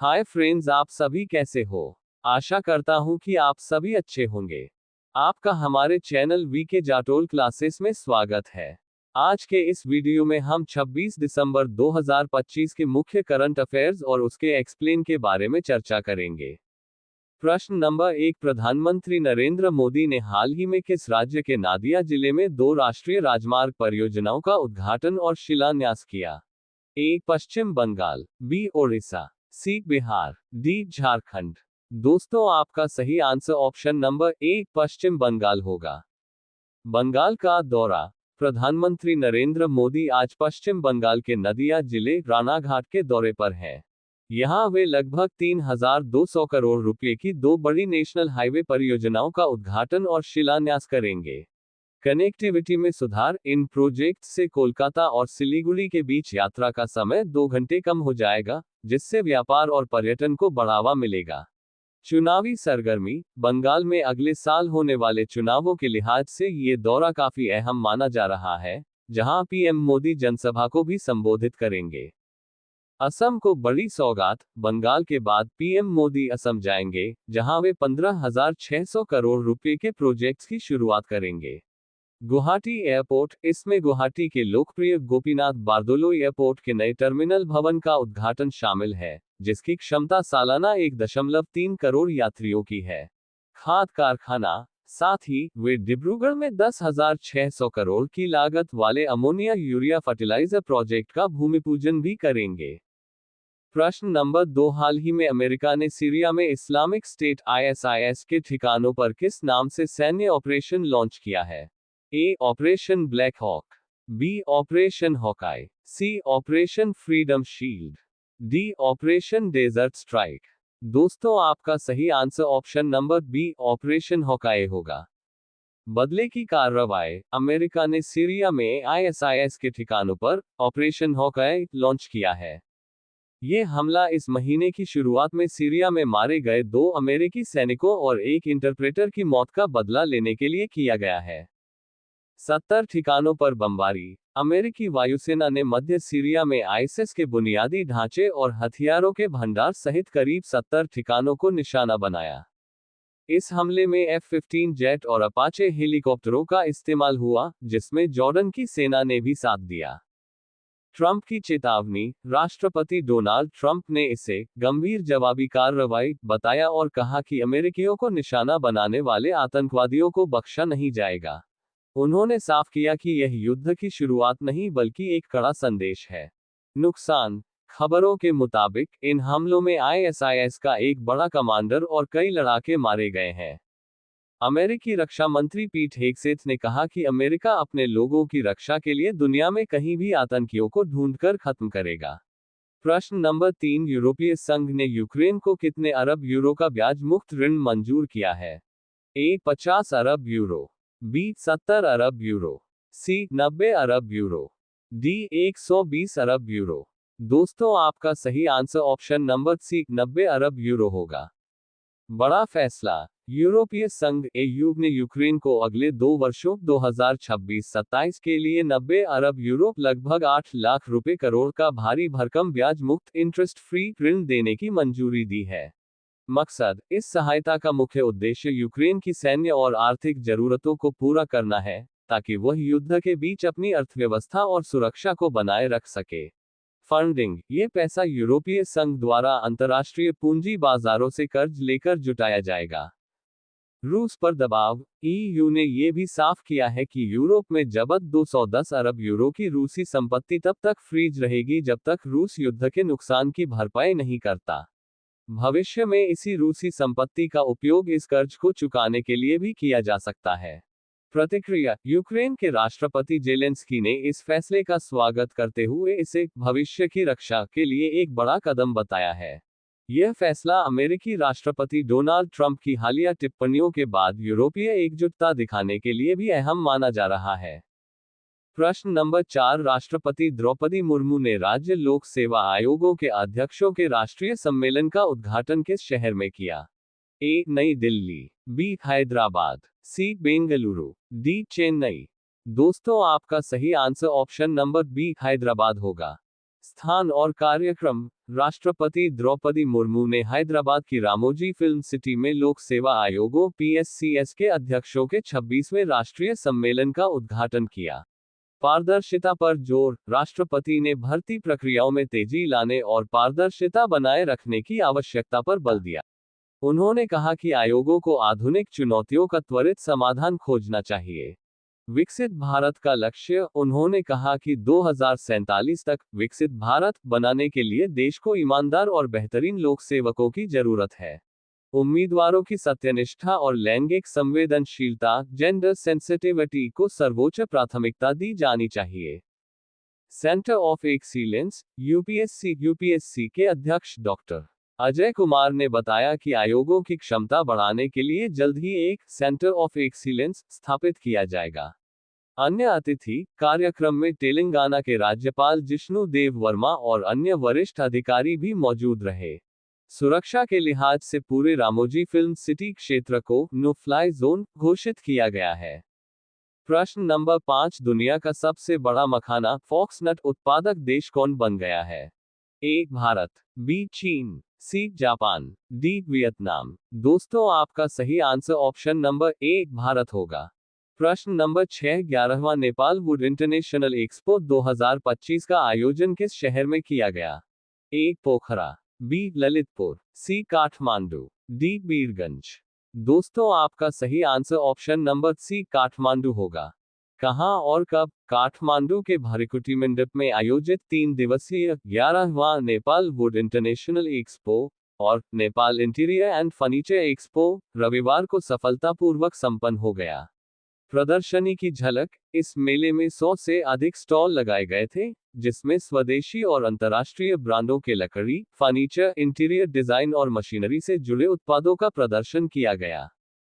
Hi friends, आप सभी कैसे हो। आशा करता हूं कि आप सभी अच्छे होंगे। आपका हमारे चैनल वीके जाटोल क्लासेस में स्वागत है। आज के इस वीडियो में हम 26 दिसंबर 2025 के मुख्य करंट अफेयर्स और उसके एक्सप्लेन के बारे में चर्चा करेंगे। प्रश्न नंबर 1, प्रधानमंत्री नरेंद्र मोदी ने हाल ही में किस राज्य के नादिया जिले में 2 राष्ट्रीय राजमार्ग परियोजनाओं का उद्घाटन और शिलान्यास किया? ए. पश्चिम बंगाल, बी. ओडिशा, सी. बिहार, डी. झारखंड। दोस्तों, आपका सही आंसर ऑप्शन नंबर ए, पश्चिम बंगाल होगा। बंगाल का दौरा। प्रधानमंत्री नरेंद्र मोदी आज पश्चिम बंगाल के नदिया जिले रानाघाट के दौरे पर हैं। यहां वे लगभग 3,200 करोड़ रुपए की 2 बड़ी नेशनल हाईवे परियोजनाओं का उद्घाटन और शिलान्यास करेंगे। कनेक्टिविटी में सुधार। इन प्रोजेक्ट से कोलकाता और सिलीगुड़ी के बीच यात्रा का समय 2 घंटे कम हो जाएगा, जिससे व्यापार और पर्यटन को बढ़ावा मिलेगा। चुनावी सरगर्मी। बंगाल में अगले साल होने वाले चुनावों के लिहाज से ये दौरा काफी अहम माना जा रहा है, जहां पीएम मोदी जनसभा को भी संबोधित करेंगे। असम को बड़ी सौगात। बंगाल के बाद पीएम मोदी असम जाएंगे, जहां वे 15,600 करोड़ रुपए के प्रोजेक्ट्स की शुरुआत करेंगे। गुवाहाटी एयरपोर्ट। इसमें गुवाहाटी के लोकप्रिय गोपीनाथ बारदोलोई एयरपोर्ट के नए टर्मिनल भवन का उद्घाटन शामिल है, जिसकी क्षमता सालाना 1.3 करोड़ यात्रियों की है। खाद कारखाना। साथ ही वे डिब्रूगढ़ में 10,600 करोड़ की लागत वाले अमोनिया यूरिया फर्टिलाइजर प्रोजेक्ट का भूमि पूजन भी करेंगे। प्रश्न नंबर 2, हाल ही में अमेरिका ने सीरिया में इस्लामिक स्टेट ISIS के ठिकानों पर किस नाम से सैन्य ऑपरेशन लॉन्च किया है? A. Operation Black Hawk, B. Operation Hawkeye, C. Operation Freedom Shield, D. Operation Desert Strike. दोस्तों, आपका सही answer option number B, operation Hawkeye होगा। बदले की कार्रवाई। अमेरिका ने सीरिया में ISIS के ठिकानों पर ऑपरेशन हॉकाई लॉन्च किया है। ये हमला इस महीने की शुरुआत में सीरिया में मारे गए 2 अमेरिकी सैनिकों और एक इंटरप्रेटर की मौत का बदला लेने के लिए किया गया है। 70 ठिकानों पर बमबारी। अमेरिकी वायुसेना ने मध्य सीरिया में आईएसआईएस के बुनियादी ढांचे और हथियारों के भंडार सहित करीब 70 ठिकानों को निशाना बनाया। इस हमले में F-15 जेट और अपाचे हेलीकॉप्टरों का इस्तेमाल हुआ, जिसमें जॉर्डन की सेना ने भी साथ दिया। ट्रंप की चेतावनी। राष्ट्रपति डोनाल्ड ट्रंप ने इसे गंभीर जवाबी कार्रवाई बताया और कहा कि अमेरिकियों को निशाना बनाने वाले आतंकवादियों को बख्शा नहीं जाएगा। उन्होंने साफ किया कि यह युद्ध की शुरुआत नहीं बल्कि एक कड़ा संदेश है। नुकसान। खबरों के मुताबिक इन हमलों में ISIS का एक बड़ा कमांडर और कई लड़ाके मारे गए हैं। अमेरिकी रक्षा मंत्री पीट हेगसेथ ने कहा कि अमेरिका अपने लोगों की रक्षा के लिए दुनिया में कहीं भी आतंकियों को ढूंढकर खत्म करेगा। प्रश्न नंबर 3, यूरोपीय संघ ने यूक्रेन को कितने अरब यूरो का ब्याज मुक्त ऋण मंजूर किया है? ए. 50 अरब यूरो, बी. 70 अरब यूरो, सी. 90 अरब यूरो, डी. 120 अरब यूरो। दोस्तों, आपका सही आंसर ऑप्शन नंबर सी, 90 अरब यूरो होगा। बड़ा फैसला। यूरोपीय संघ EU ने यूक्रेन को अगले 2 वर्षों 2026-27 के लिए 90 अरब यूरो लगभग 8 लाख रुपए करोड़ का भारी भरकम ब्याज मुक्त इंटरेस्ट फ्री ऋण देने की मंजूरी दी है। मकसद। इस सहायता का मुख्य उद्देश्य यूक्रेन की सैन्य और आर्थिक जरूरतों को पूरा करना है, ताकि वह युद्ध के बीच अपनी अर्थव्यवस्था और सुरक्षा को बनाए रख सके। फंडिंग। ये पैसा यूरोपीय संघ द्वारा अंतर्राष्ट्रीय पूंजी बाजारों से कर्ज लेकर जुटाया जाएगा। रूस पर दबाव। EU ने यह भी साफ किया है कि यूरोप में जब्त 210 अरब यूरो की रूसी संपत्ति तब तक फ्रीज रहेगी जब तक रूस युद्ध के नुकसान की भरपाई नहीं करता। भविष्य में इसी रूसी संपत्ति का उपयोग इस कर्ज को चुकाने के लिए भी किया जा सकता है। प्रतिक्रिया। यूक्रेन के राष्ट्रपति जेलेंस्की ने इस फैसले का स्वागत करते हुए इसे भविष्य की रक्षा के लिए एक बड़ा कदम बताया है। यह फैसला अमेरिकी राष्ट्रपति डोनाल्ड ट्रंप की हालिया टिप्पणियों के बाद यूरोपीय एकजुटता दिखाने के लिए भी अहम माना जा रहा है। प्रश्न नंबर 4, राष्ट्रपति द्रौपदी मुर्मू ने राज्य लोक सेवा आयोगों के अध्यक्षों के राष्ट्रीय सम्मेलन का उद्घाटन किस शहर में किया? A. Nai Delhi, B. Hyderabad, C. Bengaluru, D. Chennai. दोस्तों, आपका सही answer option number B, Hyderabad होगा। स्थान और कार्यक्रम। राष्ट्रपति द्रौपदी मुर्मू ने हैदराबाद की रामोजी फिल्म सिटी में लोक सेवा आयोगों (PSCS) के अध्यक्षों के 26वें राष्ट्रीय सम्मेलन का उद्घाटन किया। पारदर्शिता पर जोर। राष्ट्रपति ने भर्ती प्रक्रियाओं में तेजी लाने और पारदर्शिता बनाए रखने की आवश्यकता पर बल दिया। उन्होंने कहा कि आयोगों को आधुनिक चुनौतियों का त्वरित समाधान खोजना चाहिए। विकसित भारत का लक्ष्य। उन्होंने कहा कि 2047 तक विकसित भारत बनाने के लिए देश को ईमानदार और बेहतरीन लोक सेवकों की जरूरत है। उम्मीदवारों की सत्यनिष्ठा और लैंगिक संवेदनशीलता (जेंडर सेंसिटिविटी) को सर्वोच्च प्राथमिकता दी जानी चाहिए। सेंटर ऑफ एक्सीलेंस यूपीएससी के अध्यक्ष डॉक्टर अजय कुमार ने बताया कि आयोगों की क्षमता बढ़ाने के लिए जल्द ही एक सेंटर ऑफ एक्सीलेंस स्थापित किया जाएगा। अन्य अतिथि कार्यक्रम में तेलंगाना के राज्यपाल जिष्णु देव वर्मा और अन्य वरिष्ठ अधिकारी भी मौजूद रहे। सुरक्षा के लिहाज से पूरे रामोजी फिल्म सिटी क्षेत्र को नो फ्लाई जोन घोषित किया गया है। प्रश्न नंबर 5, दुनिया का सबसे बड़ा मखाना फॉक्सनट उत्पादक देश कौन बन गया है? ए. भारत, बी. चीन, सी. Japan, D. वियतनाम। दोस्तों, आपका सही answer option number A Bharat होगा। प्रश्न नंबर 6, 11वां नेपाल वुड इंटरनेशनल एक्सपो 2025 का आयोजन किस शहर में किया गया? A. Pokhara, B. Lalitpur, C. Kathmandu, D. Birgunj. दोस्तों, आपका सही answer option number C Kathmandu होगा। कहां और कब? काठमांडू के भरिकुटी मंडप में आयोजित 3 दिवसीय 11वां नेपाल वुड इंटरनेशनल एक्सपो और Nepal interior and furniture expo रविवार को सफलतापूर्वक संपन्न हो गया। प्रदर्शनी की झलक। इस मेले में 100 से अधिक स्टॉल लगाए गए थे, जिसमें स्वदेशी और अंतर्राष्ट्रीय ब्रांडों के लकड़ी, फर्नीचर, इंटीरियर डिजाइन और मशीनरी से जुड़े उत्पादों का प्रदर्शन किया गया।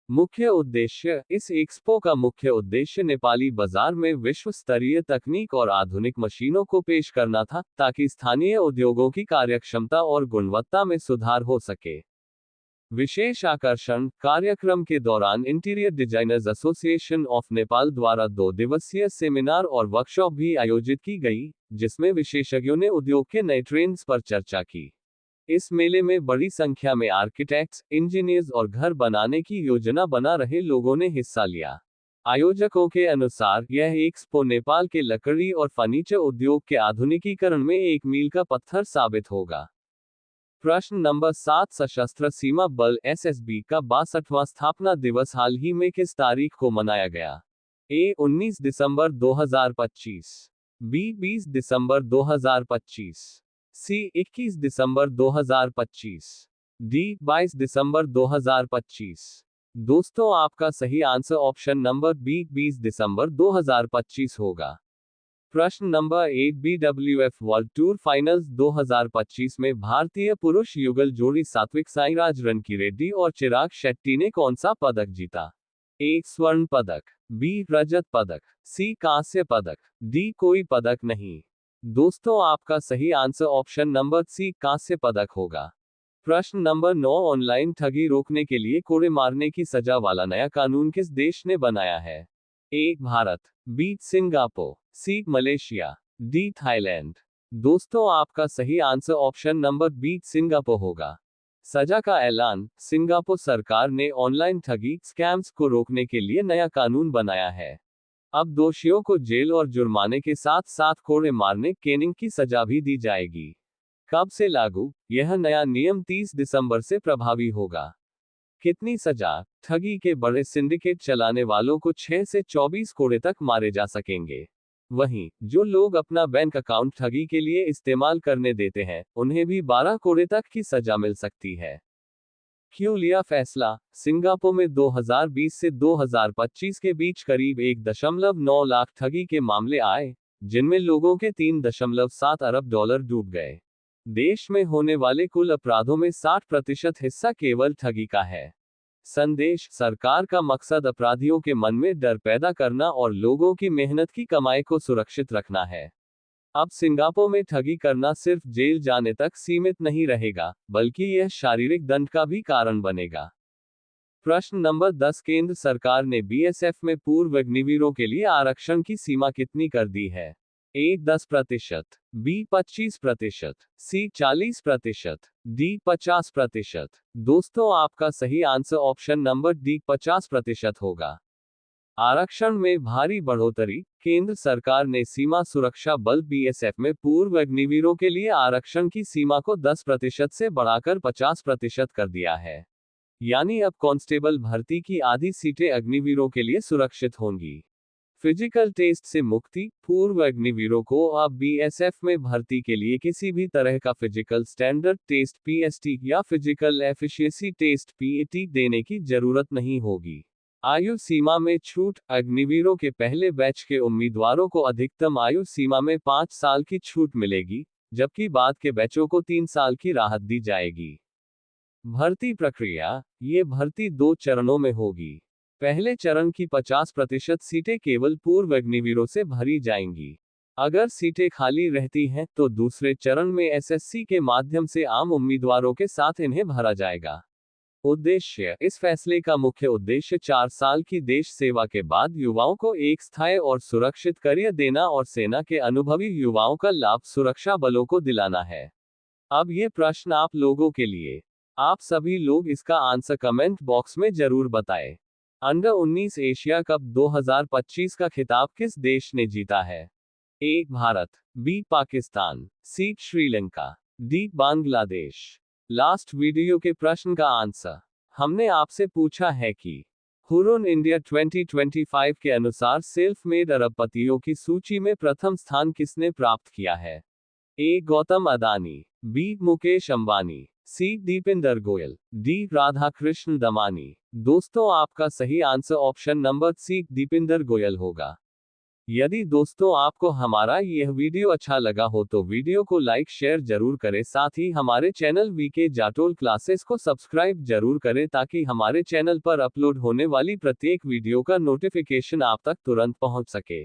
मुख्य उद्देश्य। इस एक्सपो का मुख्य उद्देश्य नेपाली बाजार में विश्व स्तरीय तकनीक और आधुनिक मशीनों को पेश करना था, ताकि स्थानीय उद्योगों की कार्यक्षमता और गुणवत्ता में सुधार हो सके। विशेष आकर्षण। कार्यक्रम के दौरान interior designers association of Nepal द्वारा 2 दिवसीय सेमिनार और वर्कशॉप भी आयोजित की गई, जिसमें विशेषज्ञों ने उद्योग के नए ट्रेंड्स पर चर्चा की। इस मेले में बड़ी संख्या में आर्किटेक्ट्स, इंजीनियर्स और घर बनाने की योजना बना रहे लोगों ने हिस्सा लिया। आयोजकों के अनुसार यह एक्सपो नेपाल के लकड़ी और फर्नीचर उद्योग के आधुनिकीकरण में एक मील का पत्थर साबित होगा। प्रश्न नंबर 7, सशस्त्र सीमा बल (SSB) का 62वां स्थापना दिवस हाल ही में किस तारीख को मनाया गया? ए. 19 दिसंबर 2025, बी. 20 दिसंबर 2025, सी. 21 दिसंबर 2025, डी. 22 दिसंबर 2025। दोस्तों, आपका सही आंसर ऑप्शन नंबर बी 20 दिसंबर 2025 होगा। प्रश्न number 8, BWF world tour finals 2025 में भारतीय पुरुष युगल जोड़ी सात्विक साईराज रनकीरेड्डी और चिराग शेट्टी ने कौन सा पदक जीता? ए. स्वर्ण पदक, बी. रजत पदक, सी. कांस्य पदक, डी. कोई पदक नहीं। दोस्तों, आपका सही आंसर ऑप्शन नंबर सी कांस्य पदक होगा। प्रश्न नंबर 9, ऑनलाइन ठगी रोकने के लिए कोड़े मारने की सजा वाला नया कानून किस देश ने बनाया है? A. Bharat, B. Singapore, C. Malaysia, D. Thailand. दोस्तों, आपका सही answer option number B Singapore होगा। सजा का ऐलान। सिंगापुर सरकार ने ऑनलाइन ठगी स्कैम्स को रोकने के लिए नया कानून बनाया है। अब दोषियों को जेल और जुर्माने के साथ साथ कोड़े मारने केनिंग की सजा भी दी जाएगी। कब से लागू? यह नया नियम 30 दिसंबर से प्रभावी होगा। कितनी सजा? ठगी के बड़े सिंडिकेट चलाने वालों को 6 से 24 कोड़े तक मारे जा सकेंगे। वहीं जो लोग अपना बैंक अकाउंट ठगी के लिए इस्तेमाल करने देते हैं, उन्हें भी 12 कोड़े तक की सजा मिल सकती है। क्यों लिया फैसला? सिंगापुर में 2020 से 2025 के बीच करीब 1.9 लाख ठगी के मामले आए, जिनमें लोगों के 3.7 अरब डॉलर डूब गए। देश में होने वाले कुल अपराधों में 60% हिस्सा केवल ठगी का है। संदेश। सरकार का मकसद अपराधियों के मन में डर पैदा करना और लोगों की मेहनत की कमाई को सुरक्षित रखना है। अब सिंगापुर में ठगी करना सिर्फ जेल जाने तक सीमित नहीं रहेगा, बल्कि यह शारीरिक दंड का भी कारण बनेगा। प्रश्न नंबर 10, केंद्र सरकार ने BSF में पूर्व अग्निवीरों के लिए आरक्षण की सीमा कितनी कर दी है? ए 10%, बी 25%, सी 40%, डी 50%। दोस्तों आपका सही आंसर ऑप्शन नंबर डी 50% होगा। आरक्षण में भारी बढ़ोतरी। केंद्र सरकार ने सीमा सुरक्षा बल बीएसएफ में पूर्व अग्निवीरों के लिए आरक्षण की सीमा को 10% से बढ़ाकर 50% कर दिया है। यानी अब कांस्टेबल भर्ती की आधी सीटें अग्निवीरों के लिए सुरक्षित होंगी। फिजिकल टेस्ट से मुक्ति। पूर्व अग्निवीरों को अब बीएसएफ में भर्ती के लिए किसी भी तरह का फिजिकल स्टैंडर्ड टेस्ट पीएसटी या फिजिकल एफिशिएंसी टेस्ट पीएटी देने की जरूरत नहीं होगी। आयु सीमा में छूट। अग्निवीरों के पहले बैच के उम्मीदवारों को अधिकतम आयु सीमा में 5 साल की छूट मिलेगी, जबकि बाद के बैचों को 3 साल की राहत दी जाएगी। भर्ती प्रक्रिया। ये भर्ती 2 चरणों में होगी। पहले चरण की 50% सीटें केवल पूर्व अग्निवीरों से भरी जाएंगी। अगर सीटें खाली रहती हैं, तो दूसरे चरण में एसएससी के माध्यम से आम उम्मीदवारों के साथ इन्हें भरा जाएगा। उद्देश्य। इस फैसले का मुख्य उद्देश्य 4 साल की देश सेवा के बाद युवाओं को एक स्थायी और सुरक्षित करियर देना और सेना के अनुभवी युवाओं का लाभ सुरक्षा बलों को दिलाना है। अब ये प्रश्न आप लोगों के लिए। आप सभी लोग इसका आंसर कमेंट बॉक्स में जरूर बताएं। अंडर 19 एशिया कप 2025 का खिताब किस देश ने जीता है? A Bharat, B Pakistan, C Sri Lanka, D Bangladesh. Last video के प्रश्न का आंसर हमने आपसे पूछा है कि हुरुन इंडिया 2025 के अनुसार सेल्फ मेड अरबपतियों की सूची में प्रथम स्थान किसने प्राप्त किया है? A Gautam Adani, B Mukesh Ambani, C Deepinder Goyal, D Radhakrishna Damani. दोस्तों आपका सही answer option number C Deepinder Goyal होगा। यदि दोस्तों आपको हमारा यह वीडियो अच्छा लगा हो तो वीडियो को लाइक शेयर जरूर करें, साथ ही हमारे चैनल वीके जाटोल क्लासेस को सब्सक्राइब जरूर करें ताकि हमारे चैनल पर अपलोड होने वाली प्रत्येक वीडियो का नोटिफिकेशन आप तक तुरंत पहुंच सके।